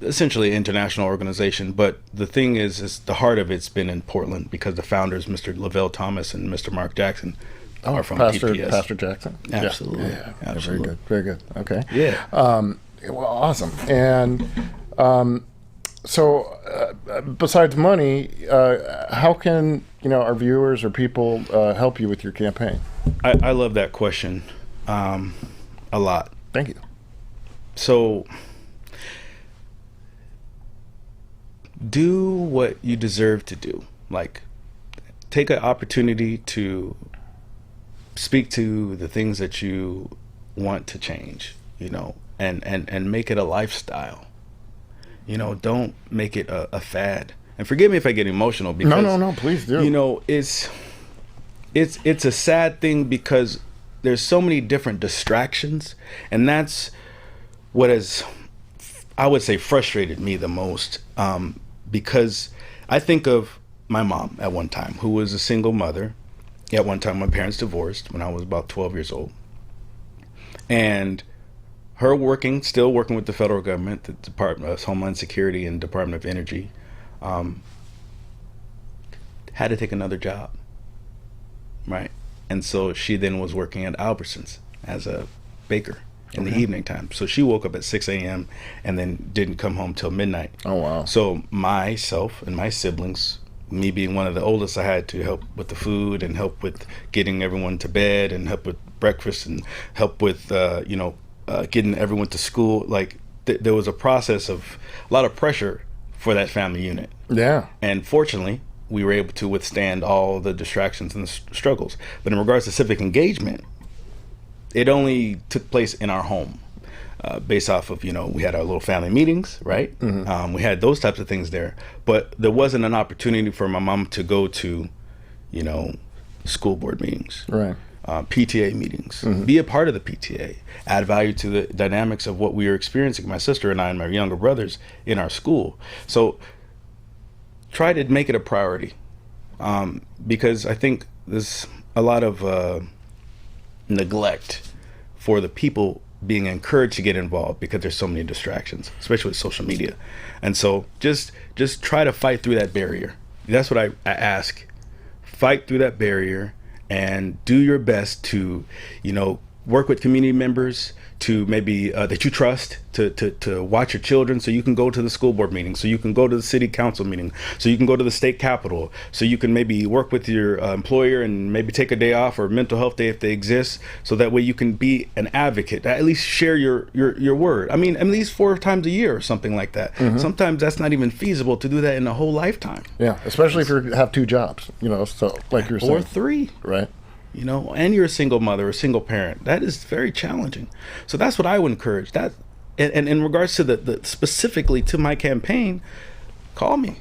essentially an international organization. But the thing is the heart of it's been in Portland because the founders, Mr. Lavelle Thomas and Mr. Mark Jackson, are from PPS. Pastor Jackson? Absolutely. Yeah. Absolutely. Very good. Okay. Yeah. Well, awesome. And so besides money, how can our viewers or people help you with your campaign? I love that question a lot. Thank you. So do what you deserve to do. Like, take an opportunity to speak to the things that you want to change, and make it a lifestyle. Don't make it a fad. And forgive me if I get emotional because no, please do. It's a sad thing because there's so many different distractions, and that's what has, I would say, frustrated me the most. Because I think of my mom at one time, who was a single mother. At one time, my parents divorced when I was about 12 years old. And her still working with the federal government, the Department of Homeland Security and Department of Energy, had to take another job, right? And so she then was working at Albertsons as a baker in the evening time. So she woke up at 6 a.m. and then didn't come home till midnight. Oh, wow. So myself and my siblings, me being one of the oldest, I had to help with the food and help with getting everyone to bed and help with breakfast and help with, getting everyone to school. Like there was a process of a lot of pressure for that family unit. Yeah. And fortunately, we were able to withstand all the distractions and the struggles. But in regards to civic engagement, it only took place in our home, based off of, we had our little family meetings, right? We had those types of things there, but there wasn't an opportunity for my mom to go to, school board meetings, Right. PTA meetings, be a part of the PTA, add value to the dynamics of what we were experiencing, my sister and I and my younger brothers in our school. So try to make it a priority, because I think there's a lot of neglect for the people being encouraged to get involved because there's so many distractions, especially with social media. And so just try to fight through that barrier. That's what I ask. Fight through that barrier and do your best to, work with community members to maybe that you trust to watch your children, so you can go to the school board meeting, so you can go to the city council meeting, so you can go to the state capitol, so you can maybe work with your employer and maybe take a day off or mental health day if they exist, so that way you can be an advocate, at least share your word. I mean, at least 4 times a year or something like that. Sometimes that's not even feasible to do that in a whole lifetime. Yeah, especially if you have 2 jobs, so like you're saying. Or 3. Right. And you're a single mother or a single parent. That is very challenging. So that's what I would encourage. That, and in regards to the specifically to my campaign, call me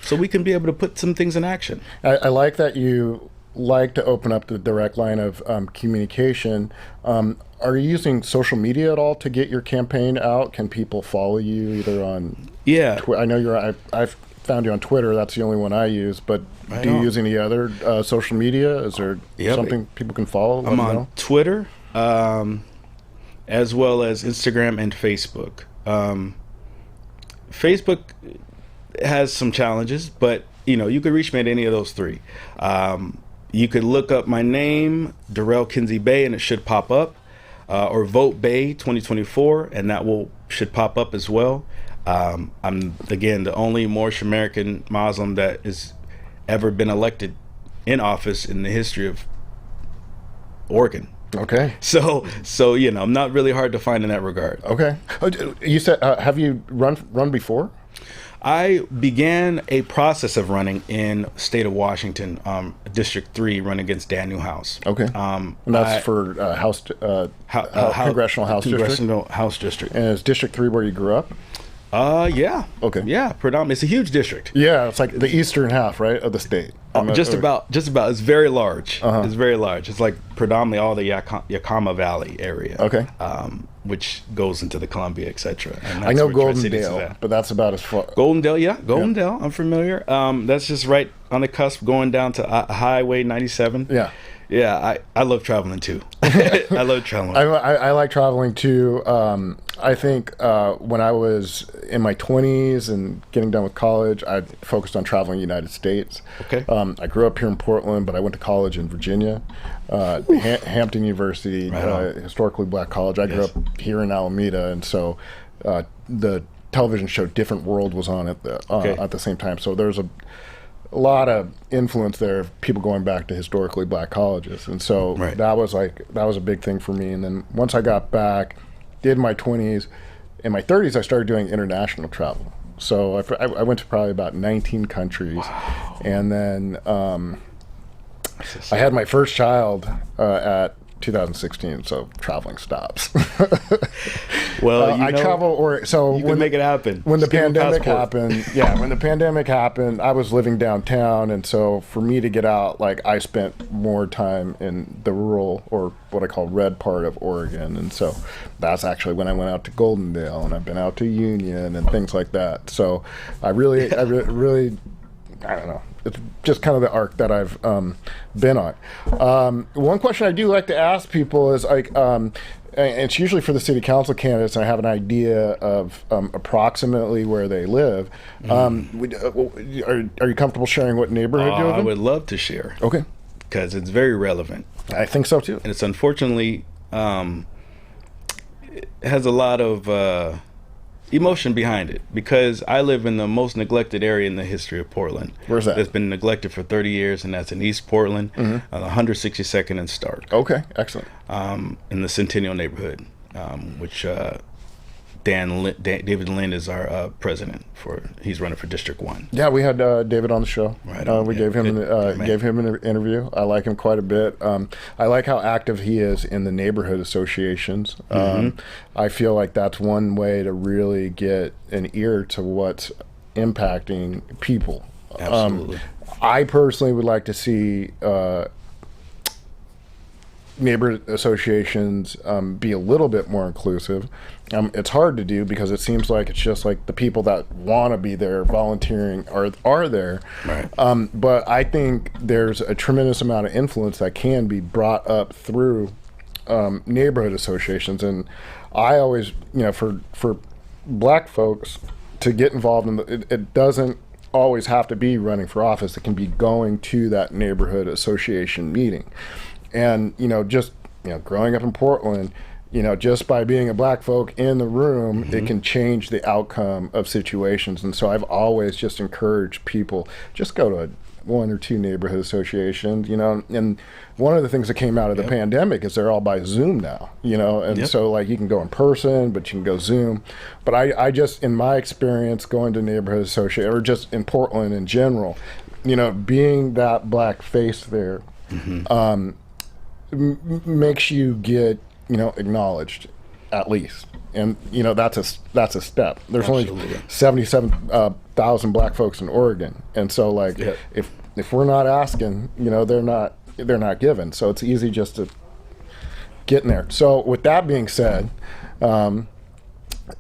so we can be able to put some things in action. I like that you like to open up the direct line of communication. Are you using social media at all to get your campaign out? Can people follow you either on? Yeah, I know I've found you on Twitter. That's the only one I use. But do you use any other social media? Is there something people can follow? I'm on Twitter, as well as Instagram and Facebook. Facebook has some challenges, but you could reach me at any of those 3. You could look up my name, Durrell Kinsey Bey, and it should pop up, or Vote Bey 2024, and that should pop up as well. I'm again the only Moorish American Muslim that has ever been elected in office in the history of Oregon. Okay. So I'm not really hard to find in that regard. Okay. You said have you run before? I began a process of running in state of Washington, District 3, running against Daniel House. Okay. And that's for Congressional House District? Congressional House District. And is District 3 where you grew up? Yeah. Okay. Yeah, predominantly. It's a huge district. Yeah, it's like the eastern half, right, of the state. Just about. It's very large. It's very large. It's like predominantly all the Yakima Valley area. Okay. Which goes into the Columbia, etc. I know Goldendale, but that's about as far. Goldendale, yeah. Goldendale, I'm familiar. That's just right on the cusp going down to Highway 97. Yeah. Yeah, I love traveling too. I love traveling. I like traveling too. I think when I was in my 20s and getting done with college, I focused on traveling the United States. Okay. I grew up here in Portland, but I went to college in Virginia, Hampton University, historically black college. I grew up here in Alameda, and so the television show Different World was on at the same time. So there's a lot of influence there of people going back to historically black colleges, and so that was a big thing for me. And then once I got back, did my 20s, in my 30s I started doing international travel. So I went to probably about 19 countries. Wow. And then I had my first child at 2016, so traveling stops. Well, I travel, you can make it happen. When the pandemic happened, I was living downtown, and so for me to get out, I spent more time in the rural, or what I call red part of Oregon, and so that's actually when I went out to Goldendale, and I've been out to Union and things like that. So I really, I don't know. It's just kind of the arc that I've been on. One question I do like to ask people is it's usually for the city council candidates. I have an idea of approximately where they live. Are you comfortable sharing what neighborhood you live in? I would love to share. Okay. Because it's very relevant. I think so too. And it's unfortunately it has a lot of emotion behind it, because I live in the most neglected area in the history of Portland. Where's that? It's been neglected for 30 years, and that's in East Portland, 162nd and Stark. Okay, excellent. In the Centennial neighborhood, which David Lind is our president. He's running for District 1. Yeah, we had David on the show. Right on, we yeah. gave him an interview. I like him quite a bit. I like how active he is in the neighborhood associations. I feel like that's one way to really get an ear to what's impacting people. Absolutely. I personally would like to see neighborhood associations be a little bit more inclusive. It's hard to do because it seems like it's just like the people that want to be there volunteering are there. Right. But I think there's a tremendous amount of influence that can be brought up through neighborhood associations. And I always, for black folks to get involved in it doesn't always have to be running for office. It can be going to that neighborhood association meeting. And, just, growing up in Portland, just by being a black folk in the room, it can change the outcome of situations. And so I've always just encouraged people, just go to one or two neighborhood associations, and one of the things that came out of the pandemic is they're all by Zoom now, and so like you can go in person, but you can go Zoom. But I just, in my experience going to neighborhood association or just in Portland in general, being that black face there, makes you get acknowledged at least, and that's a step. There's Absolutely. only 77,000 black folks in Oregon, and so like if we're not asking, they're not given. So it's easy just to get in there. So with that being said, do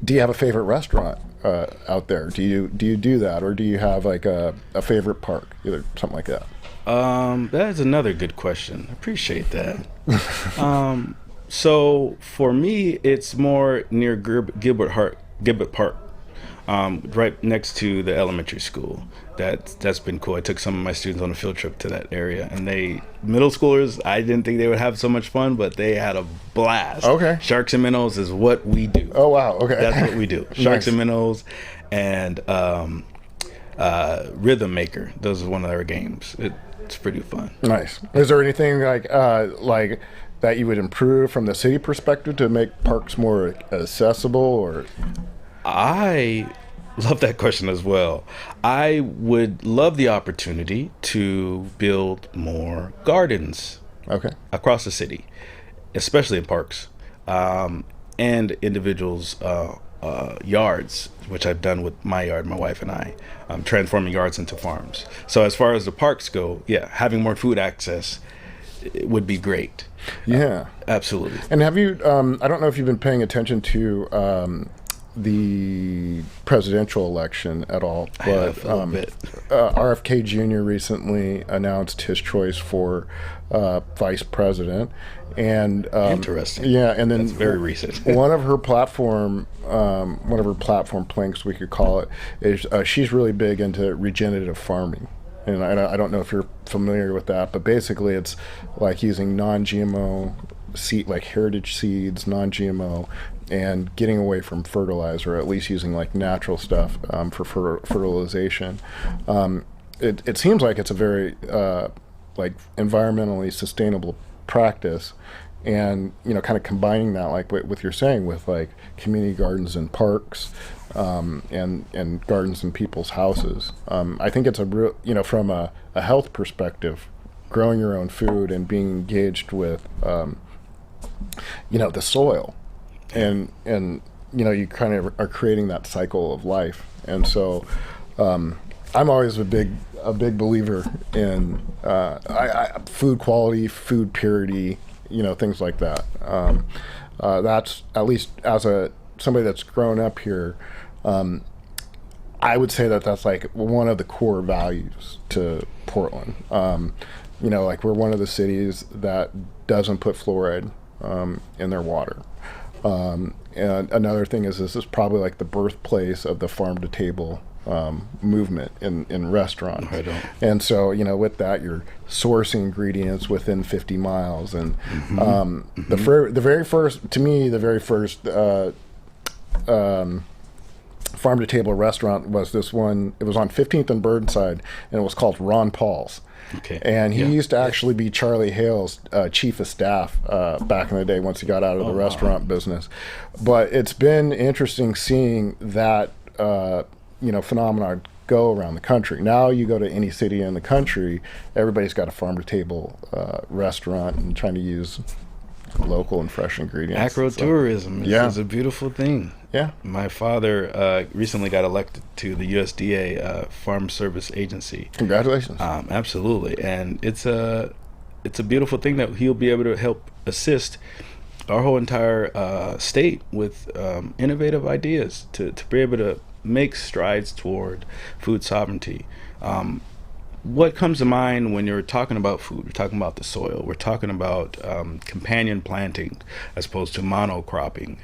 you have a favorite restaurant out there? Do you do that, or do you have like a favorite park, either something like that? That is another good question. I appreciate that. So for me, it's more near Gilbert Park, right next to the elementary school. That's been cool. I took some of my students on a field trip to that area, and middle schoolers, I didn't think they would have so much fun, but they had a blast. Okay. Sharks and Minnows is what we do. Oh wow. Okay. That's what we do. Sharks Nice. and Minnows, and Rhythm Maker. Those are one of our games. It's pretty fun. Nice. Is there anything like that you would improve from the city perspective to make parks more accessible, or? I love that question as well. I would love the opportunity to build more gardens across the city, especially in parks, and individuals' yards, which I've done with my yard, my wife and I, transforming yards into farms. So as far as the parks go, having more food access would be great. Yeah. Absolutely. And have you, I don't know if you've been paying attention to the presidential election at all, but I have a little bit. RFK Jr. recently announced his choice for vice president. And Interesting. Yeah, and then That's very recent. one of her platform planks, we could call it, is she's really big into regenerative farming. And I don't know if you're familiar with that, but basically it's like using non-GMO seed, like heritage seeds, non-GMO, and getting away from fertilizer, or at least using like natural stuff for fertilization. It seems like it's a very like environmentally sustainable practice, and kind of combining that like with you're saying with like community gardens and parks, and gardens in people's houses. I think it's a real, from a health perspective, growing your own food and being engaged with the soil, and you kind of are creating that cycle of life. And so I'm always a big believer in food quality, food purity, things like that. That's, at least as somebody that's grown up here, I would say that's like one of the core values to Portland. Like we're one of the cities that doesn't put fluoride in their water. And another thing is, this is probably like the birthplace of the farm to table movement in restaurants. Right on. And so, with that, you're sourcing ingredients within 50 miles. And the very first farm to table restaurant was this one. It was on 15th and Burnside, and it was called Ron Paul's. Okay. And he used to actually be Charlie Hale's chief of staff back in the day once he got out of the restaurant business. But it's been interesting seeing that phenomenon go around the country. Now you go to any city in the country, everybody's got a farm to table restaurant and trying to use local and fresh ingredients. Agro-tourism is a beautiful thing. Yeah. My father recently got elected to the USDA Farm Service Agency. Congratulations. Absolutely. And it's a beautiful thing that he'll be able to help assist our whole entire state with innovative ideas to be able to make strides toward food sovereignty. What comes to mind when you're talking about food? We're talking about the soil. We're talking about companion planting as opposed to monocropping.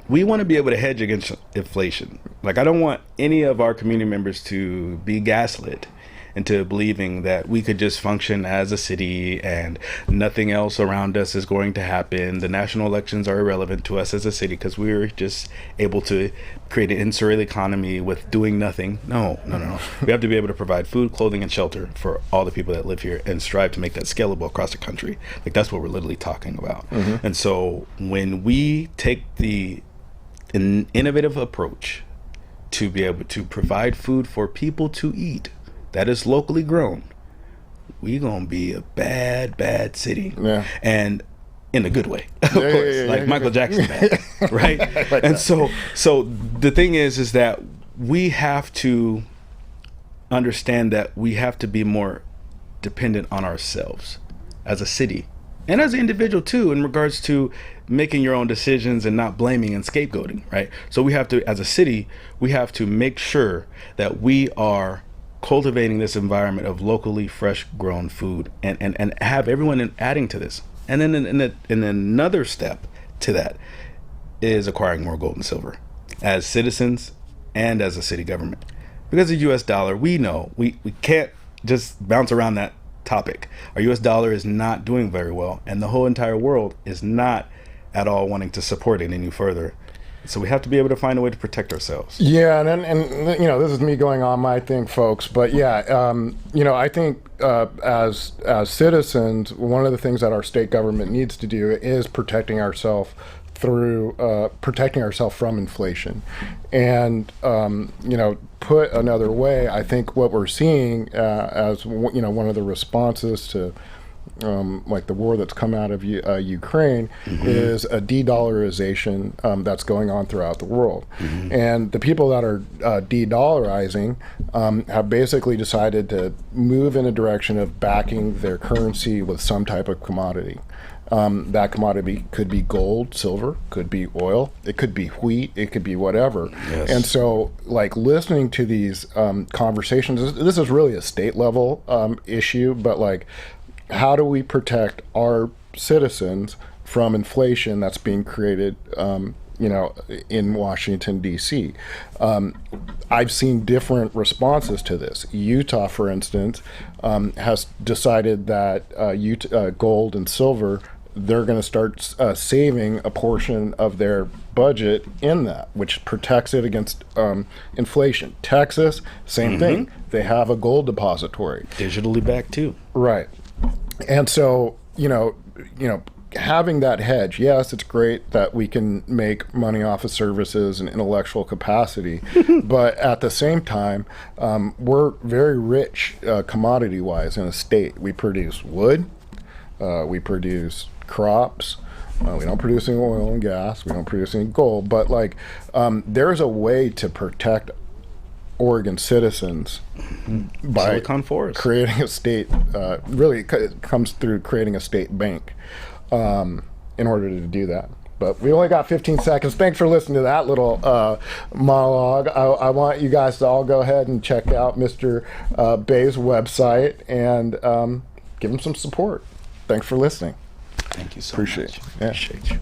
We want to be able to hedge against inflation. Like, I don't want any of our community members to be gaslit into believing that we could just function as a city and nothing else around us is going to happen. The national elections are irrelevant to us as a city because we're just able to create an insular economy with doing nothing. No. We have to be able to provide food, clothing, and shelter for all the people that live here and strive to make that scalable across the country. Like, that's what we're literally talking about. And so when we take an innovative approach to be able to provide food for people to eat that is locally grown, we gonna be a bad city. And in a good way, of course, like Michael Jackson bad, right? And so the thing is that we have to understand that we have to be more dependent on ourselves as a city and as an individual too, in regards to making your own decisions and not blaming and scapegoating, right? So we have to, as a city, we have to make sure that we are cultivating this environment of locally fresh grown food and have everyone adding to this. And then in another step to that is acquiring more gold and silver as citizens and as a city government. Because the US dollar, we know we can't just bounce around that topic. Our US dollar is not doing very well, and the whole entire world is not at all wanting to support it any further. So we have to be able to find a way to protect ourselves. Yeah, and this is me going on my thing, folks. But yeah, I think as citizens, one of the things that our state government needs to do is protecting ourselves from inflation. And put another way, I think what we're seeing as one of the responses to like the war that's come out of Ukraine is a de-dollarization that's going on throughout the world. And the people that are de-dollarizing have basically decided to move in a direction of backing their currency with some type of commodity. That commodity could be gold, silver, could be oil, it could be wheat, it could be whatever. Yes. And so, like, listening to these conversations, this is really a state level issue, but like, how do we protect our citizens from inflation that's being created, in Washington, D.C.? I've seen different responses to this. Utah, for instance, has decided that gold and silver, they're going to start saving a portion of their budget in that, which protects it against inflation. Texas, same thing. They have a gold depository. Digitally backed too. Right. And so, having that hedge, yes, it's great that we can make money off of services and intellectual capacity, but at the same time, we're very rich commodity-wise in a state. We produce wood, we produce crops, we don't produce any oil and gas, we don't produce any gold, but there's a way to protect Oregon citizens by Silicon Forest. Creating a state, really it comes through creating a state bank in order to do that. But we only got 15 seconds. Thanks for listening to that little monologue. I want you guys to all go ahead and check out Mr. Bey's website and give him some support. Thanks for listening. Thank you so much. Appreciate you.